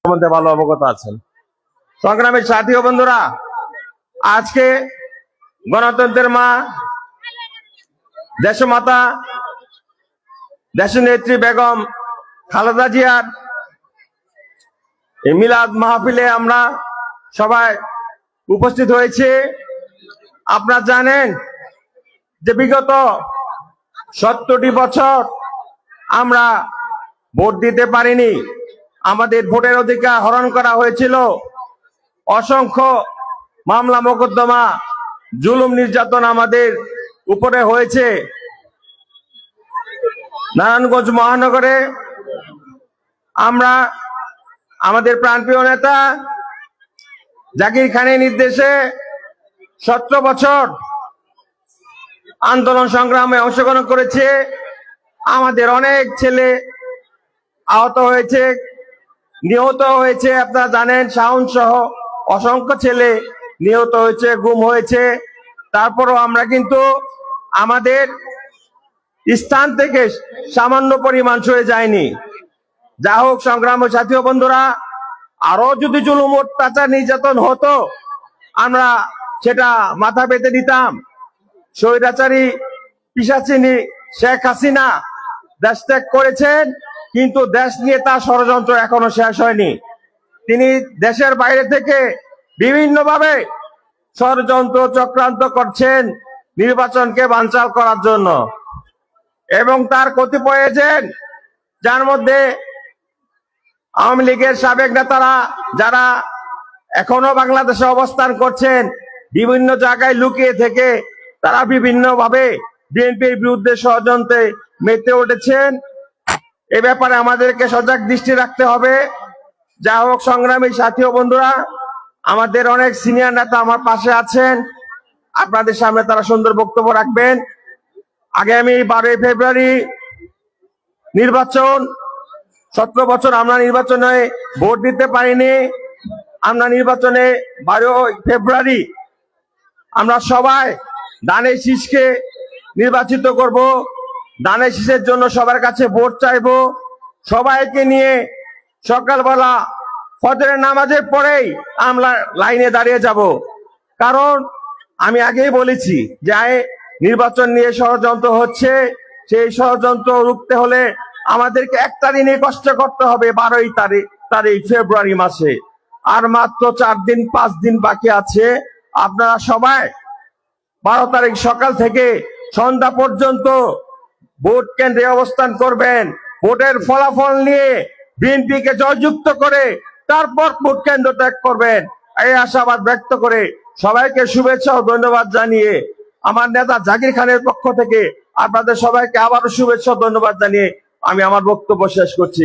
সম্বন্ধে ভালো অবগত আছেন। সংগ্রামের সাথী ও বন্ধুরা, আজকে গণতন্ত্রের মা, দেশমাতা, দেশনেত্রী বেগম খালেদা জিয়ার এই মিলাদ মাহফিলে আমরা সবাই উপস্থিত হয়েছে। আপনারা জানেন যে বিগত 70টি বছর আমরা ভোট দিতে পারিনি, আমাদের ভোটের অধিকার হরণ করা হয়েছিল। অসংখ্য মামলা মোকদ্দমা, জুলুম নির্যাতন আমাদের উপরে হয়েছে। নারায়ণগঞ্জ মহানগরে আমরা আমাদের প্রাণপ্রিয় নেতা জাকির খানের নির্দেশে 17 বছর আন্দোলন সংগ্রামে অংশগ্রহণ করেছে। আমাদের অনেক ছেলে আহত হয়েছে, নিহত হয়েছে। আপনারা জানেন, শাওন সহ অসংখ্য ছেলে নিহত হয়েছে, গুম হয়েছে। তারপরও আমরা কিন্তু আমাদের স্থান থেকে সামান্য পরিমাণ সরে যায়নি। যা হোক, সংগ্রাম ও সাথী ও বন্ধুরা, আরো যদি জুলুম অত্যাচার নির্যাতন হতো আমরা সেটা মাথা পেতে দিতাম। স্বৈরাচারী পিশাচিনী শেখ হাসিনা দেশ ত্যাগ করেছেন, কিন্তু দেশ নিয়ে তার ষড়যন্ত্র এখনো শেষ হয়নি। তিনি দেশের বাইরে থেকে বিভিন্নভাবে ষড়যন্ত্র চক্রান্ত করছেন নির্বাচনকে বানচাল করার জন্য, এবং তার কতিপয় এজেন্ট, যার মধ্যে আওয়ামী লীগের সাবেক নেতারা যারা এখনো বাংলাদেশে অবস্থান করছেন, বিভিন্ন জায়গায় লুকিয়ে থেকে তারা বিভিন্নভাবে বিএনপির বিরুদ্ধে ষড়যন্ত্রে মেতে উঠেছেন। এ ব্যাপারে আমাদেরকে সজাগ দৃষ্টি রাখতে হবে। যা হোক, সংগ্রামী সাথী ও বন্ধুরা, আমাদের অনেক সিনিয়র নেতা আমার পাশে আছেন, আপনাদের সামনে তারা সুন্দর বক্তব্য রাখবেন। আগামী 12 ফেব্রুয়ারি নির্বাচন। 17 বছর আমরা নির্বাচনে ভোট দিতে পারিনি। আমরা নির্বাচনে 12 ফেব্রুয়ারি আমরা সবাই ধানের শীষকে নির্বাচিত করব। ধানের শীষের জন্য সবার কাছে ভোট চাইব। সবাইকে নিয়ে সকালবেলা ফজরের নামাজের পরেই আমরা লাইনে দাঁড়িয়ে যাব। কারণ আমি আগেই বলেছি যে নির্বাচন নিয়ে ষড়যন্ত্র হচ্ছে, সেই ষড়যন্ত্র রুখতে হলে আমাদেরকে একটা দিনে কষ্ট করতে হবে। 12 তারিখ ফেব্রুয়ারি মাসে আর মাত্র 4-5 দিন বাকি আছে। আপনারা সবাই 12 তারিখ সকাল থেকে সন্ধ্যা পর্যন্ত ভোট কেন্দ্রে অবস্থান করবেন। ভোটের ফলাফল নিয়ে বিএনপিকে জয়যুক্ত করে তারপর ভোট কেন্দ্র ত্যাগ করবেন, এই আশাবাদ ব্যক্ত করে সবাইকে শুভেচ্ছা ও ধন্যবাদ জানিয়ে আমার নেতা জাকির খানের পক্ষ থেকে আপনাদের সবাইকে আবারও শুভেচ্ছা ও ধন্যবাদ জানিয়ে আমি আমার বক্তব্য শেষ করছি।